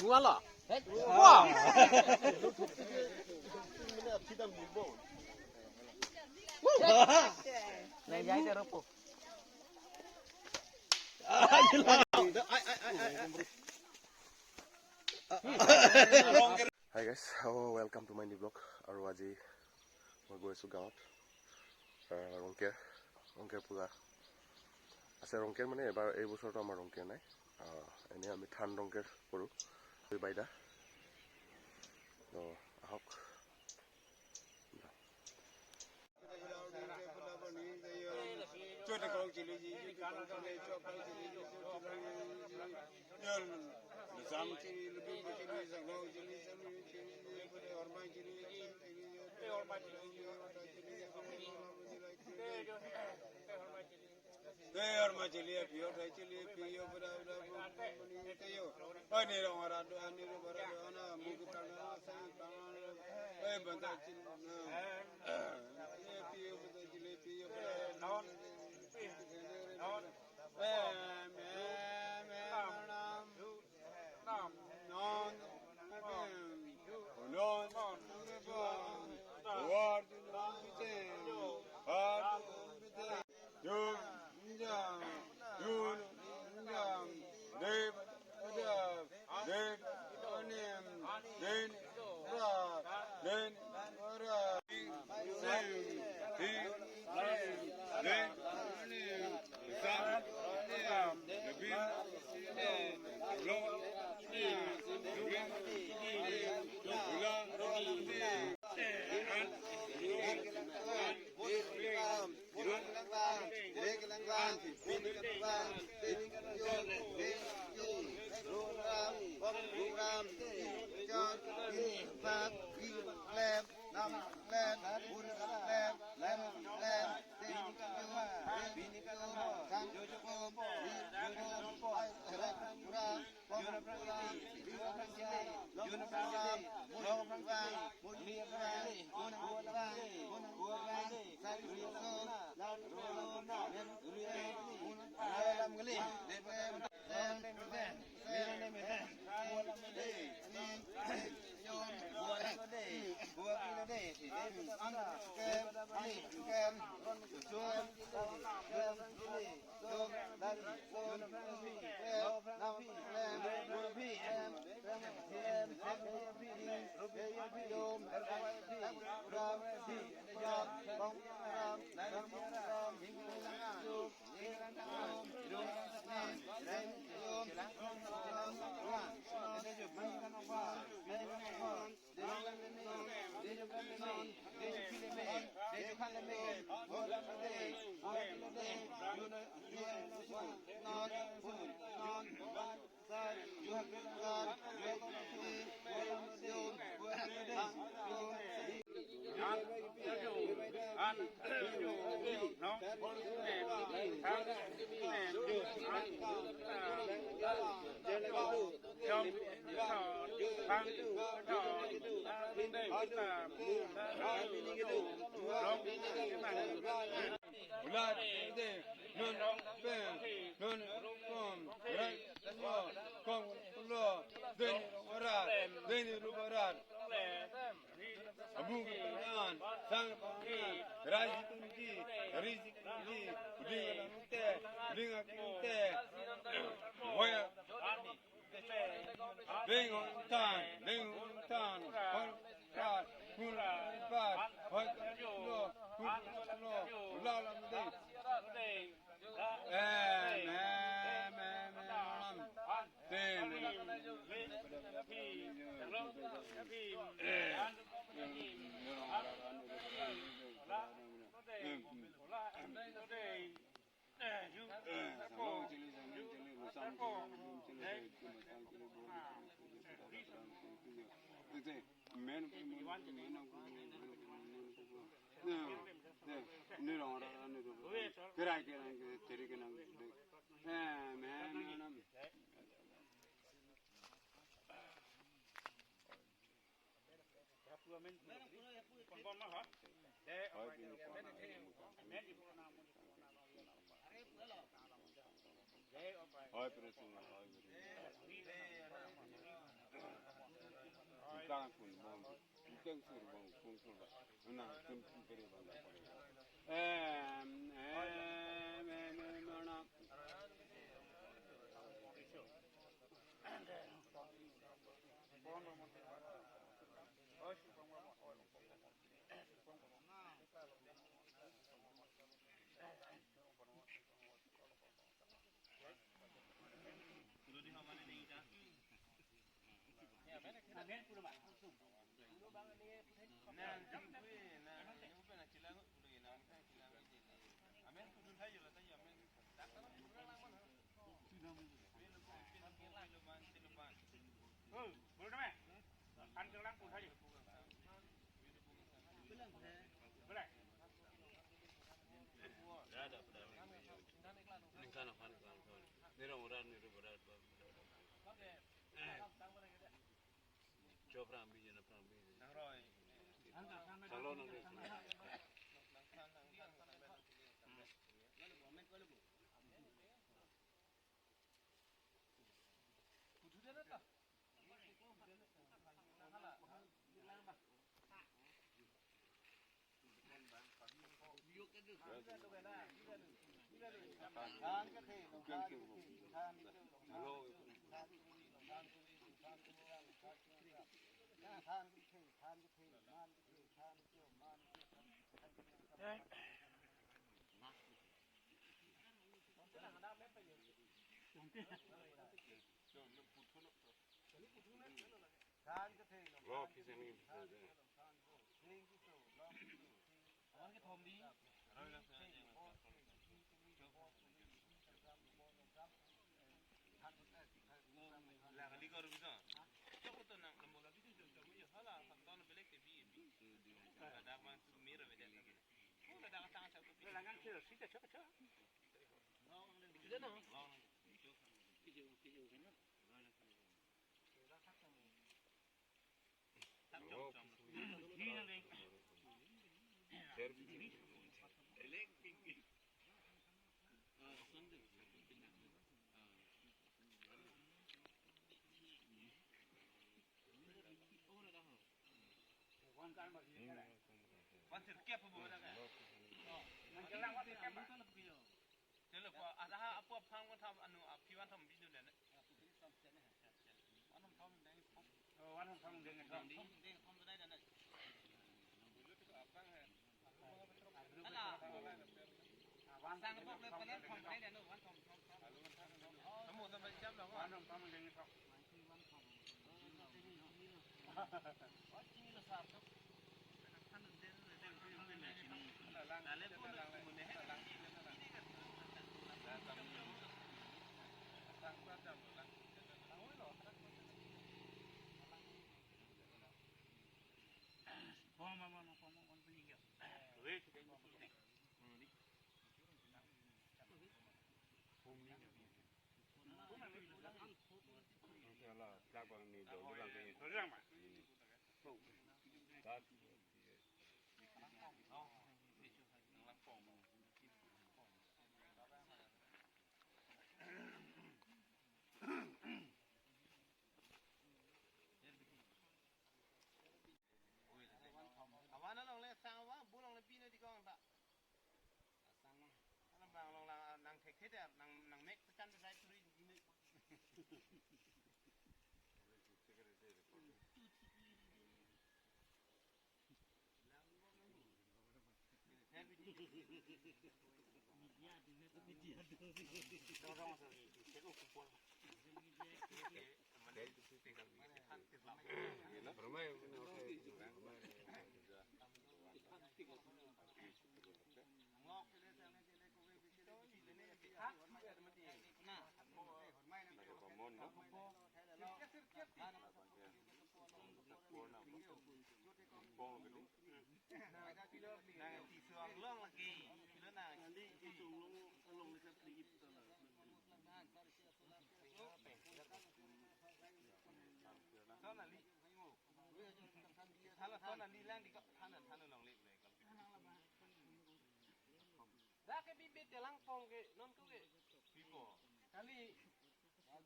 Kuala. Wah. Lagi ada ropo. Hi guys, welcome to my new vlog. Aru aji মই গৈছো গাঁৱত ৰংকেৰ পূজা আছে। ৰংকেৰ মানে এবাৰ এই বছৰটো আমাৰ ৰংকেৰ নাই, এনে আমি ঠান ৰংকেৰ কৰোঁ বাইদা। আহক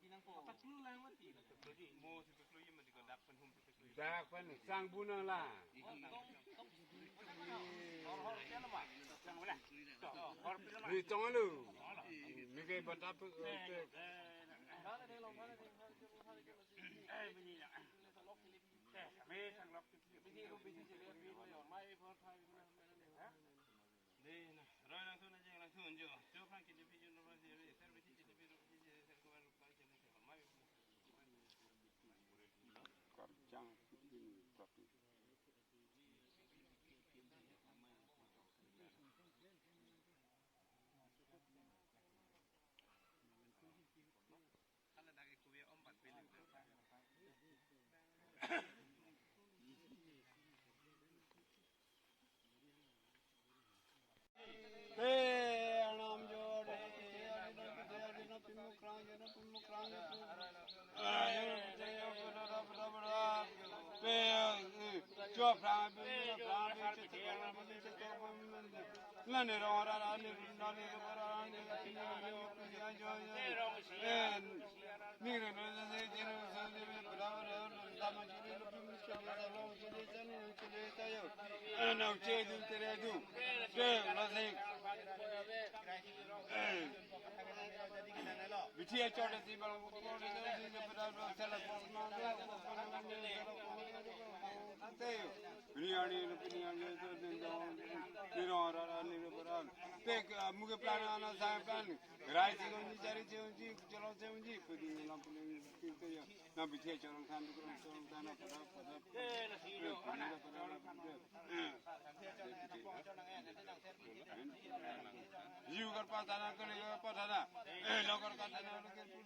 Binang po. Taklo lang mati. Mo si taklo yung mati ko dak penhum si taklo. จากเป็นสร้างบุญนั่นล่ะนี่จังเลยมีใครบัตรไปจังเฮ้ยน้ำโยเฮ้ยน้ำพิมุกรังเยน้ำพิมุกรังเยเฮ้ยเจ้าบุตรรับรับรับเฮ้ยจวบรังพิมุกรังเจ้าเจ้าพิมุกเจ้าพิมุกนั่นเนี่ยเราอะไรนี่นั่นเนี่ยเราอะไรนี่พิมุกโยพิมุกโยเฮ้ยนี่เนี่ยเราจะเจ้าเจ้ารับรับตามมาจีนเราพิมุกเจ้าเราจีนเจ้านี่จีนเจ้าอยู่เราเจ้าดูเจ้าดูเจ้าเราเจ้าวิธีจอดที่บ้านกูก็ได้ที่จะไปได้เราเสร็จแล้วก็มาได้ก็มาได้อันเดียวบิริยานีตัวเดินดาวนี่เราอะไรนี่เราbaraเด็กมุกพลานานาสายพลานไรสิ่งนี้จารีสิ่งนี้จลอสิ่งนี้พอดีเราพูดถึงตัวอย่างน้ำวิธีจอดทางดูกรมจอดทางนั้นยูกัดปัตตานากันยูปัตตานาเรากัดปัตตานาเรากัดพูด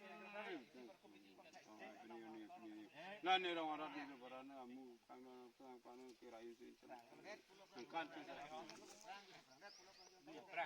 นั่นเนี่ยเราอะไรนี่เราbaraนะมูคังนะคังปานุเกรายุสินคันที่จะมุกรั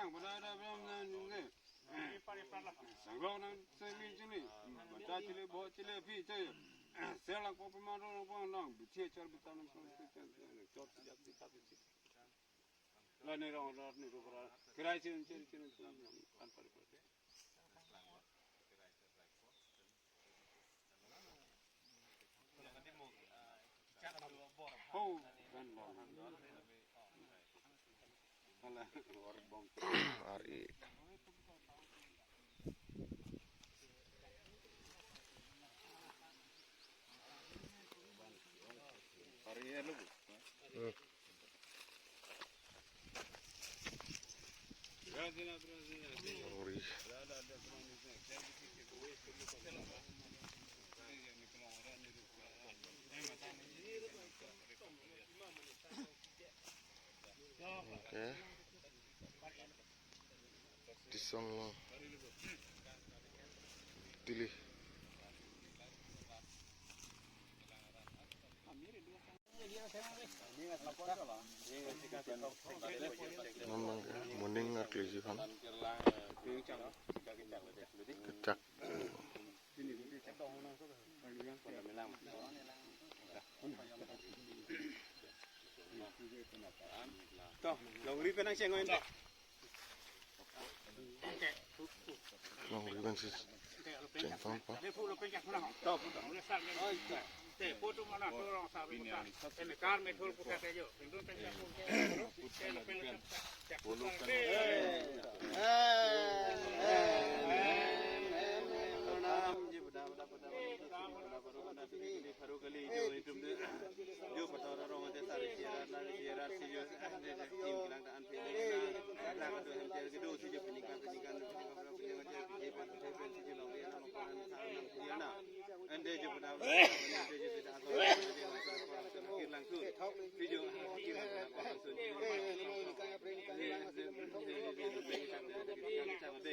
งเวลาเราเริ่มนั่นนี่สังโลนั่นเซมิจินี่บัตรจิเลบ่จิเลพี่เจ้เซลังก็ประมาณเราบ้างนั่งบิเทียจอร์บิตานังก็จอดจับติดตัดติดแล้วเนี่ยเราเนี่ยเราbaraใครสิ่งเช่นอันปริปติโอ้กันบ่อะไรorang bom hari hari lu okay disong pilih memang morning arkeologi kan kecak toh longri penang sengoin deh longri kan sih centang pak te foto mana orang sabi kita ini kar metul pukat aja pintu penjak जो पतोर रोंग दे सारे शेरा सी जो team Keylong दा अनफे लाग दो हम तेरे के दो सी जो पिनिका ये पर सी जो लोग ये ना कोन सारा ना अंदे जो बता अंदे जो बेटा को किलांग सु सी जो किलांग सुन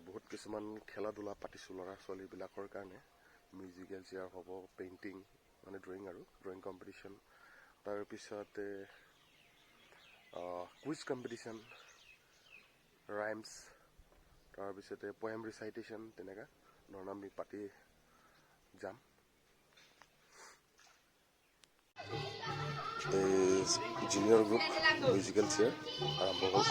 বহুত কিছুমান খেলা ধূলা পাতিছোঁ ল'ৰা ছোৱালীবিলাকৰ কাৰণে মিউজিকেল চেয়াৰ হ'ব পেইণ্টিং মানে ড্ৰয়িং আৰু ড্ৰয়িং কম্পিটিশ্যন তাৰপিছতে কুইজ কম্পিটিশ্যন ৰাইমছ তাৰপিছতে পয়েম ৰিচাইটেশ্যন তেনেকুৱা ধৰণৰ আমি পাতি যাম জুনিয়ৰ গ্ৰুপ মিউজিকেল চেয়াৰ আৰম্ভ হ'ল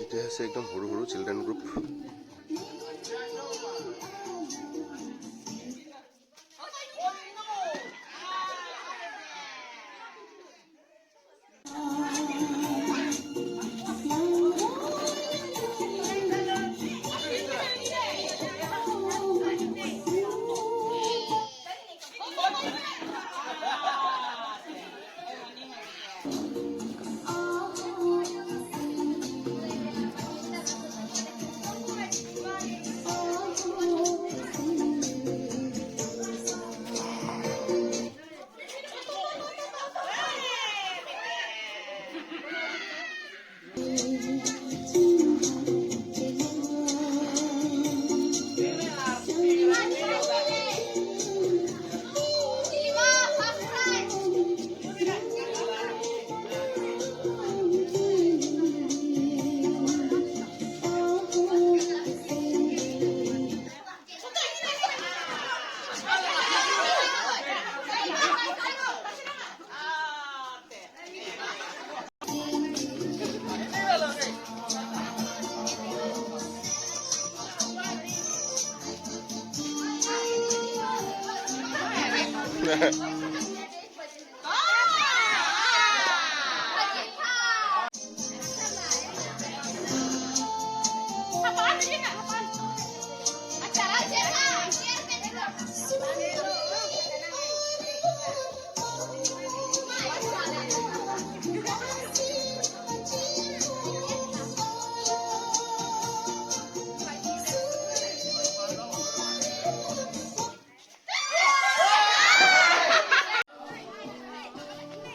এতিয়া আছে একদম সৰু সৰু চিলড্ৰেন গ্ৰুপ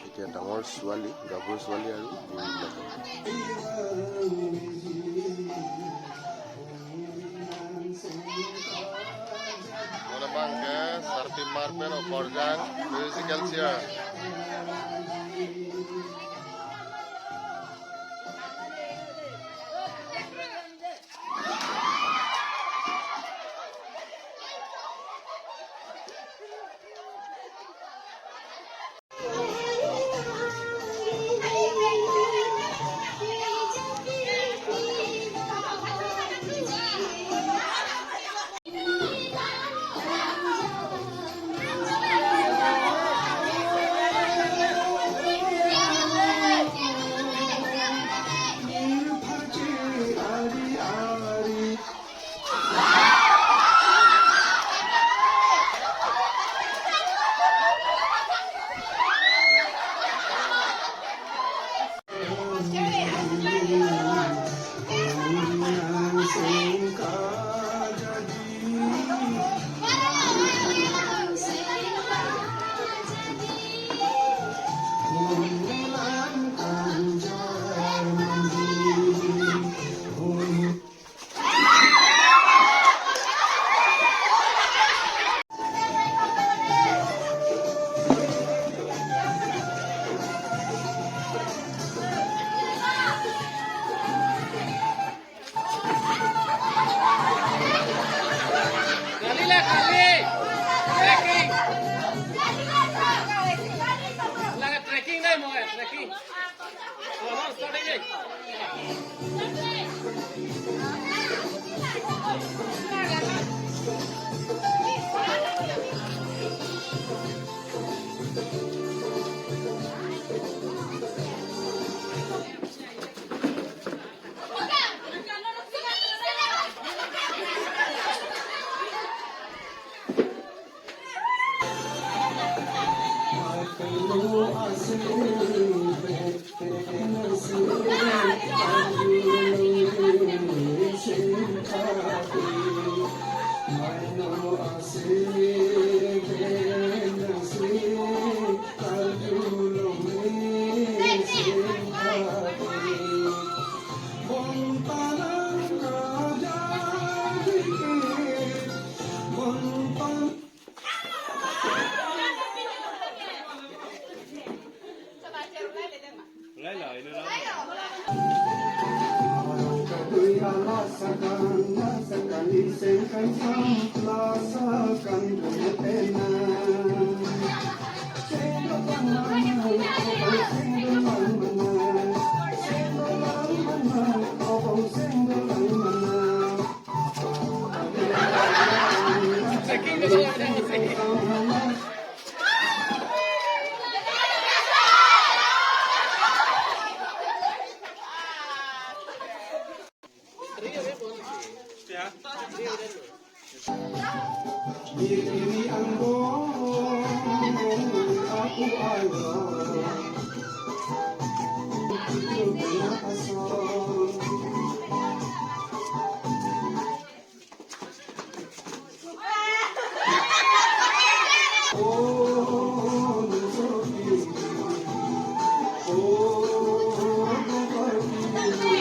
এতিয়া ডাঙৰ ছোৱালী গাভৰু ছোৱালী আৰু musical chair Diri Anglong, aku Anglong, itu kenapa song? Oh, Nusofi, oh, Karbi,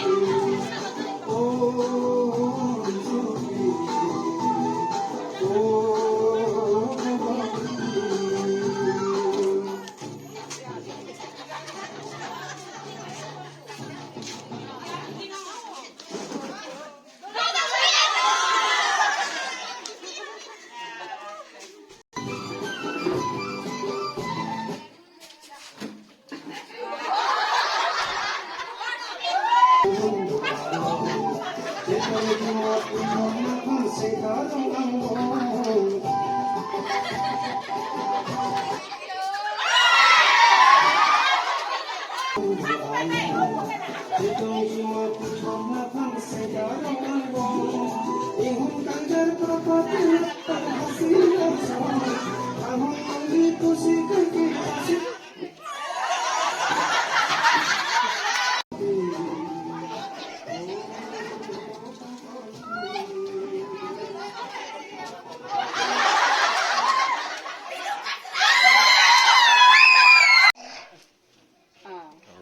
oh, Nusofi, oh, Karbi.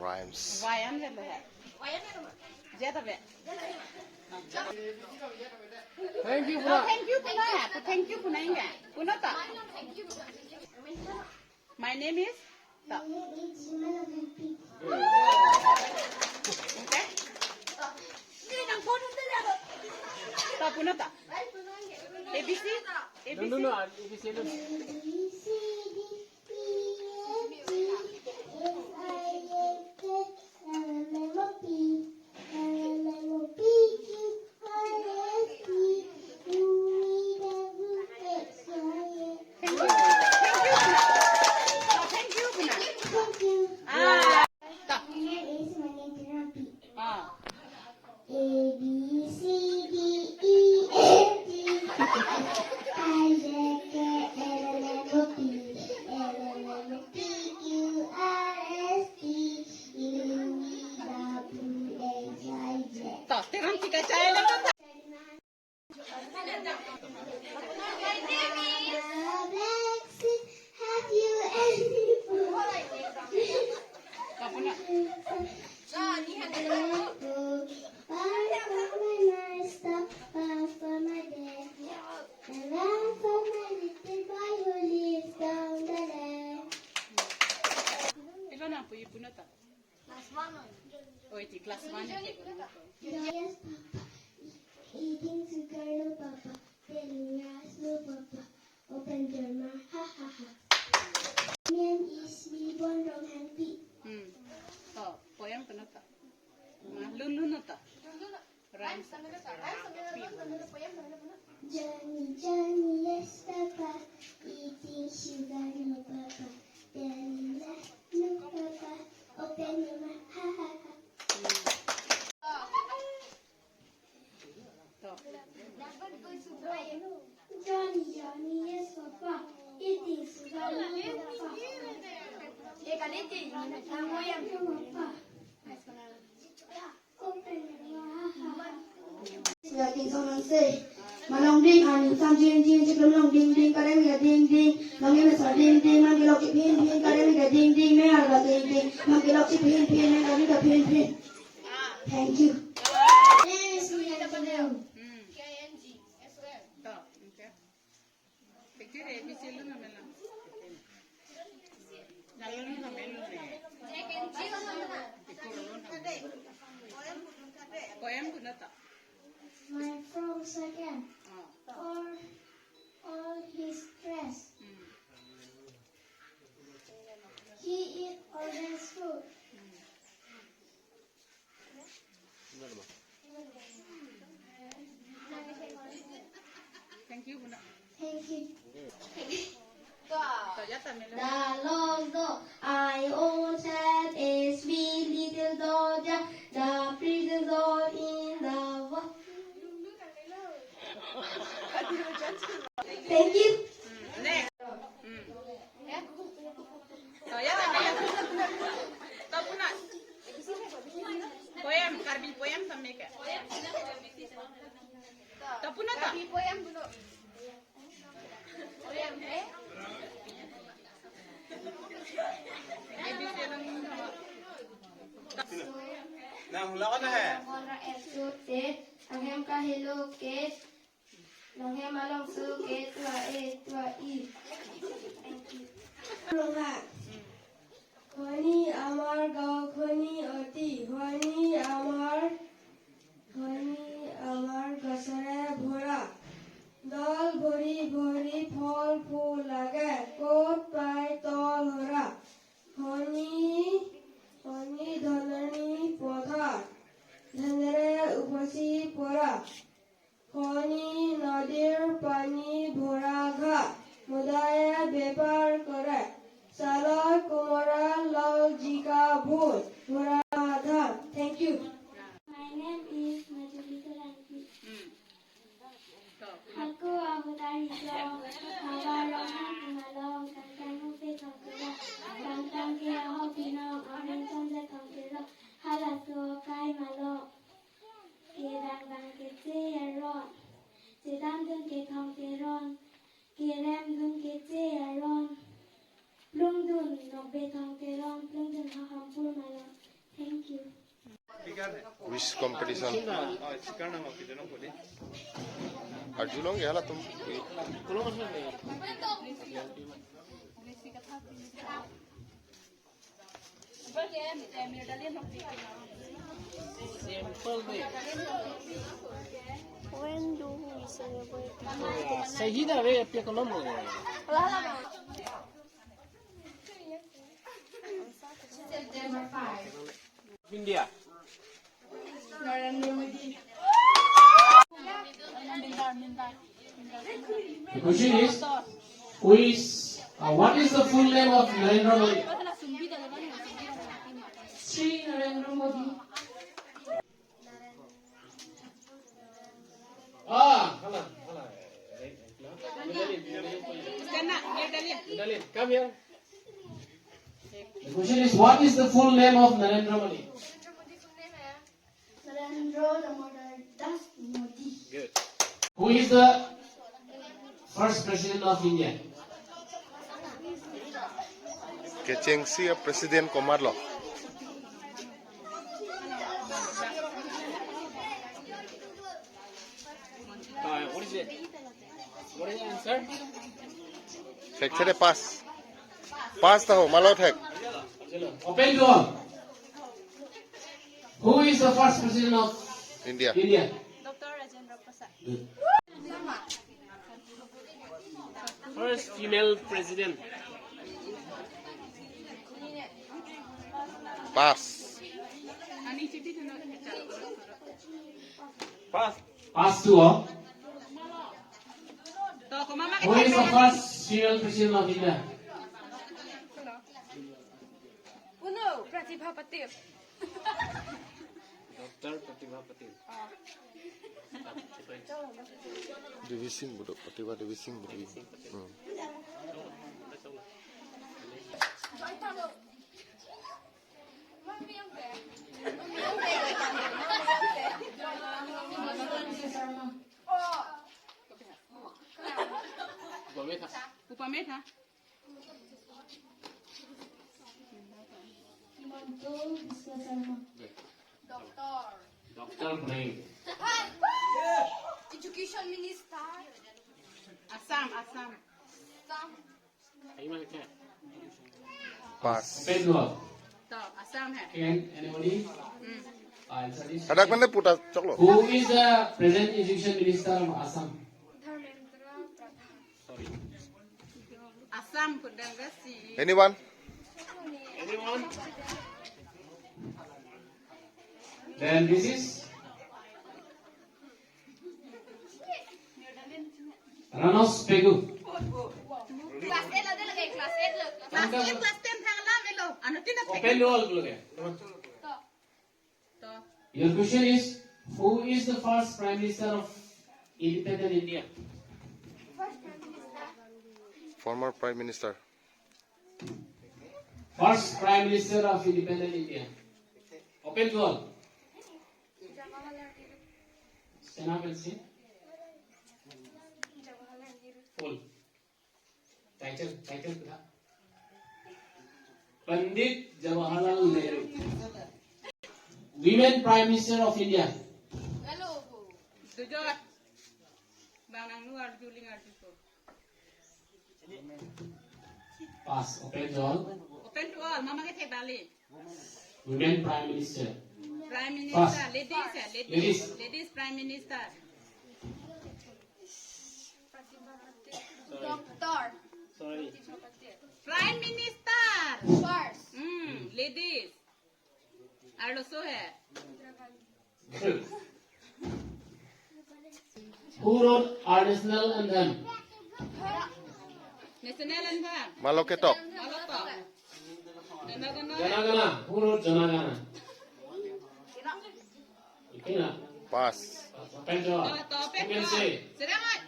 Rhymes. Thank you, My name is Okay. Punata. ABC. No, ABC. Thank you, Puna. Stop. A B C D E F G I J K L M N O P Q R S T U V W X Y Z. Stop. Terang tiga cahaya lepas. Have you any Stop, Puna. One for my dad, and one for my little boy who lives down the lane. Ilo na po yung Punata. Oh, iti class 1. Yes, Papa. Eating sugar, no, Papa. Telling lies, no, Papa. Open your mouth, ha ha ha. Name is me born from Hamren. Oh, poem Punata. Lulu nata. Rhymes. Johnny, Johnny, yes, Papa. Eating sugar, no, Papa. Telling lies, no, Papa. Open your mouth, ha ha ha. Johnny, Johnny, yes, Papa. Eating sugar, no, Papa. Malong ding an sam jin jin chik long ding ding kare mi ding ding long me sa ding ding mang lo ki pin pin kare mi ding ding me ar ga ding ding mang lo ki pin pin me ga mi ga pin pin. Thank you. Yes, we have to know. Stop. Okay. Picture ABC lu na melang. Nalun na melang ne. Poem Punata. My frogs again. All his dress. He eat all his food. Thank you, Puna. Thank you. Toyota melang. The long dog I own said is sweet little Doja, the pretty dog in the water. Thank you. Next. Oh, ya tak tahu pun nak. Poem, Karbi poem sampai ke. Tahu pun tak? Poem dulu. Poem, Nah, hula na hai. Ora esu te, anghem ka hello ke, anghem along su ke tua i. Thank you. খনি আমার গাঁওখনি অতি খনি আমার গছৰে ভৰা দল ভৰি ভৰি ফল ফুল লাগে ক'ত পাই তল হৰা খনি ধননি পথাৰ ধানেৰে উপচি পৰা খনি নদীৰ পানী ভৰা ঘাট মুদায়ে বেপাৰ কৰে Salad, Kumara, Lau, Jika, Bhol, Murada. Thank you. My name is Majulika Ranki. Aku ahutari long, kabarong malong, kantang upe kangkira, kantang ke aho pinong, amen sonde kangkira, halatu kai malong, kirang bang ke teyaron, sedang dun ke kangkiron, kirem dun ke teyaron. Plung dun nok betang terong, plung dun hahampur malam. Thank you. Which competition? Oh, chicken na makita na puli. Arjulong yala tum. When do we celebrate? Sahih dah we apya kolom mo. September 5. India. The question is, what is the full name of Narendra Modi? Sri Narendra Modi. Hala. Come here. The question is, what is the full name of Narendra Modi? Narendra Das Modi. Good. Who is the first president of India? Kechengsi a President Komarlo. What is it? What is the answer? Section pass. Pass the malot hek. Open to all. Who is the first president of India. India? Dr. Rajendra Prasad. Good. First female president. Pass. Pass to all. Who is the first female president of India? Uno, Pratibha Patil. Dr. Pratibha Patil. Devi Singh budok. Patiba Devi Singh budok. Upameta. Dr. Brain. Education Minister. Assam. Pass. Open to all. Assam hai. Can anybody answer this? Adak mana puta choklo. Who is the present education minister of Assam? Dharmendra Pradhan. Sorry. Assam Kudangasi. Anyone? Anyone? Then this is Ranos Pegu. Class 8 lah, dia lagi class 8 lah. Kelas 8, kelas 10 thang alam elo. Ano tinap Open to all. Look at. to. Your question is, who is the first prime minister of independent India? Former Prime Minister. First Prime Minister of independent India. Open to all. Stand up and sing. Full. Title. Pandit Jawaharlal Nehru. Women Prime Minister of India. Dujot. Bang nang luar juling artiku. Pass. Open to all. Open to all. Mama ke balik. Women Prime Minister. Prime Minister. Pass. Ladies Prime Minister. Doctor. Prime Minister. First. Ladies. और also है. Good. Who wrote our national anthem? National anthem. Maloketok. Malotok. Janagana. Janagana. Who wrote Janagana? You cannot. Pass. Open to all. You can say. Serangat.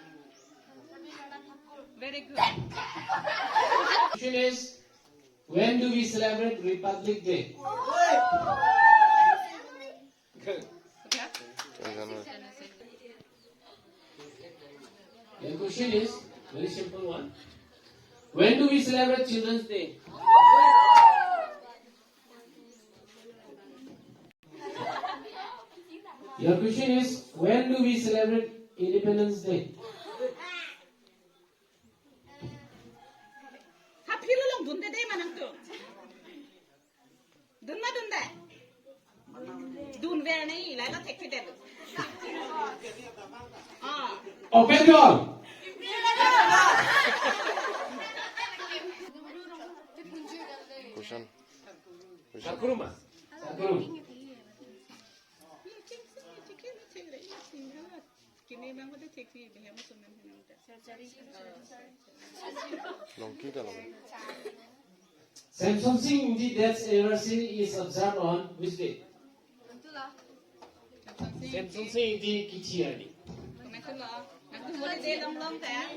Very good. Question is, when do we celebrate Republic Day? Okay. The question is very simple one. When do we celebrate Children's Day? Your question is, when do we celebrate Independence Day? Hapilo lang dunde day manang tu. Dun ma dunde. Dun ver nahi, lai la tek fi de. Open to all. Question. Sakuruma. Sakurum. Kini bang ko tek fi behya mo sumen hinang ta. Longki dalam. Samson Singh Ji death anniversary is observed on which day? Samson Singh Ji kichi adi. Macam tu lah. Aku boleh day long long ta.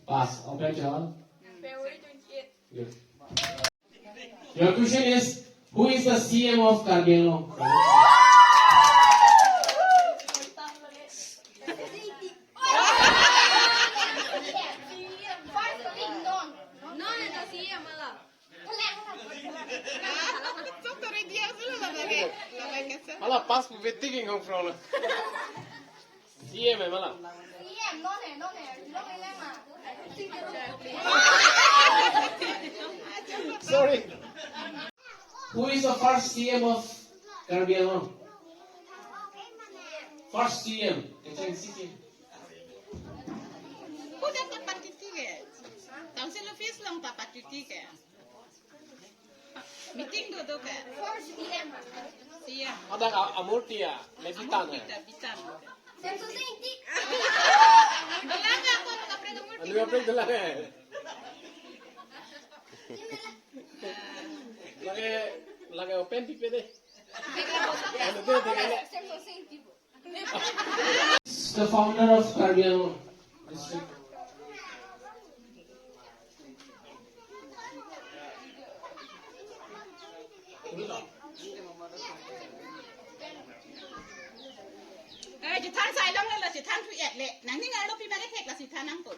Pass. Open to all. Good. Your question is, who is the CM of Karbi Anglong? Malah pas betik yang from CM malah. Sorry. Who is the first CM of Karbi Anglong? First CM. Kau dah dapat cuti ke? Council office lang dapat cuti ke? Meeting tu ke? First PM. Siap. Ada amurti ya, lebitan ya. Bitan. Samson Singh. Bilang aku nak pergi umur. Anu apa itu lah Lagi open pipe deh. Samson Singh. The founder of Karbi Anglong district. Jitan sai long le jitan tu le. Nang ni ngal lo pi mana tek la jitan nang tu.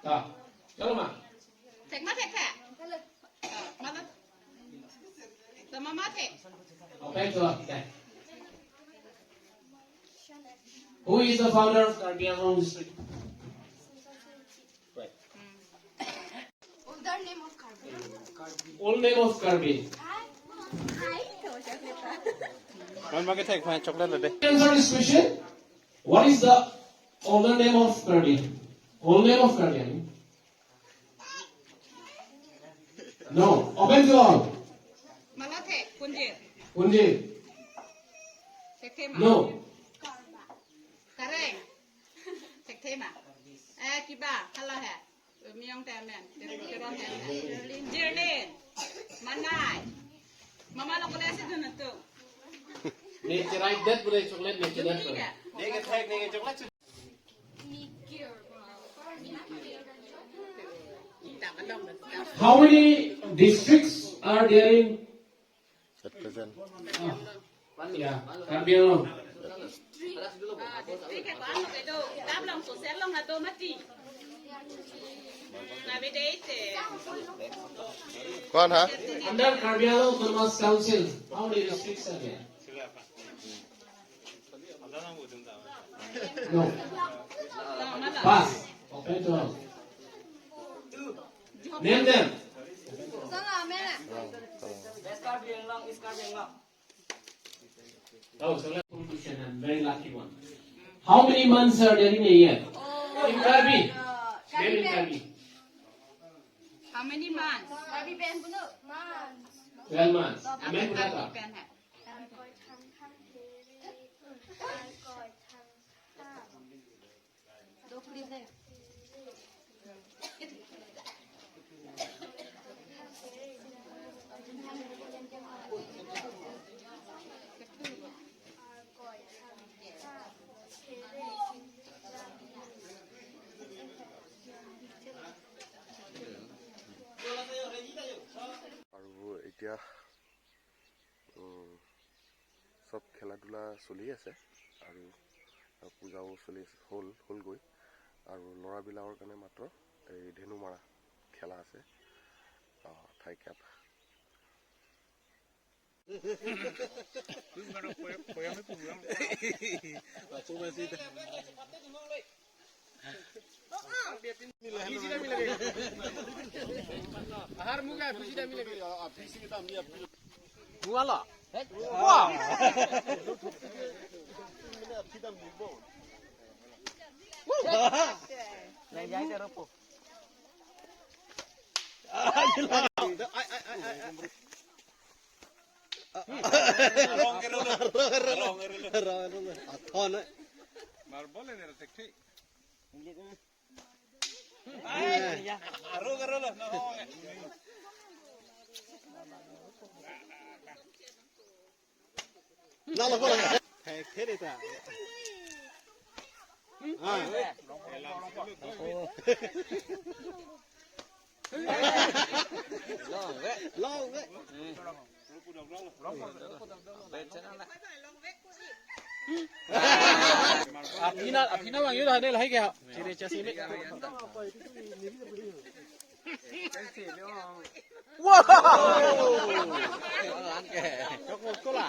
Dah. Kalau mah. Tek ma tek tek. Mana? Sama ma tek. Open to that. Who is the founder of Karbi Anglong district? Right. Older name of Karbi. Old name of Karbi. Answer this question. What is the older name of Karbi? Old name of Karbi? I mean. No. Open to all. Mana tek punjir. Punjir. Tek tema. No. Kareng. Tek tema. Kiba. Kalau hai. Miang temen. Teron temen. Jirlin. Manai. Mama lo boleh sih tu Nature right that boleh chocolate nature that boleh. How many districts are there in? At present, Yeah, Karbi Anglong. Kwan ha? Under Karbi Anglong Autonomous Council, how many districts are there? No. Pass. Okay, to all. Name them. Oh, so let's conclusion and very lucky one. How many months are there in a year? In Karbi. Name in Karbi. How many months? 12 months. Amen. Berapa? আৰু এতিয়া সব খেলা ধূলা চলি আছে আৰু পূজাও চলি আছে হ'লগৈ আৰু ল'ৰাবিলাকৰ কাৰণে মাত্ৰ এই ধেনু মাৰা খেলা আছে ঠাই Cape Apina bang yun ada lagi kaya. Ciri ciri ini. Wow. Cukup kola.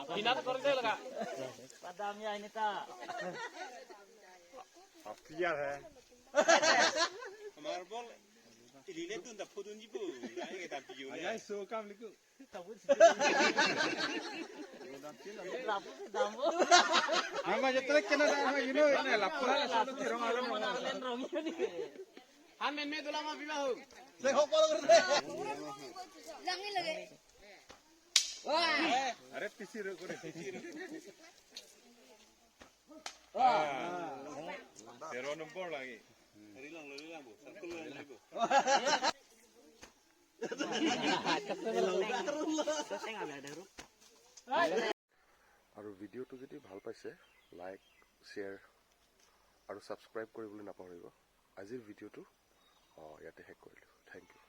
Apina tu korang dah padamnya ini tak. Apiyar hai. हमारे बोल इलीले तुम तब फुटूं जी पू आएंगे तब पियो ने यार सो काम लिखो तब हम जब तक केना हम यू नो ने लापुरा सब तिरंग आलम हम में दुला मा विवाह हो देखो बोल कर दे लंगे लगे अरे पिसी रो करे पिसी रो 0 number lagi rilang bu satu lagi bu আৰু ভিডিঅ'টো যদি ভাল পাইছে লাইক শ্বেয়াৰ আৰু ছাবস্ক্ৰাইব কৰিবলৈ নাপাহৰিব আজিৰ ভিডিঅ'টো ইয়াতে শেষ কৰিলোঁ থেংক ইউ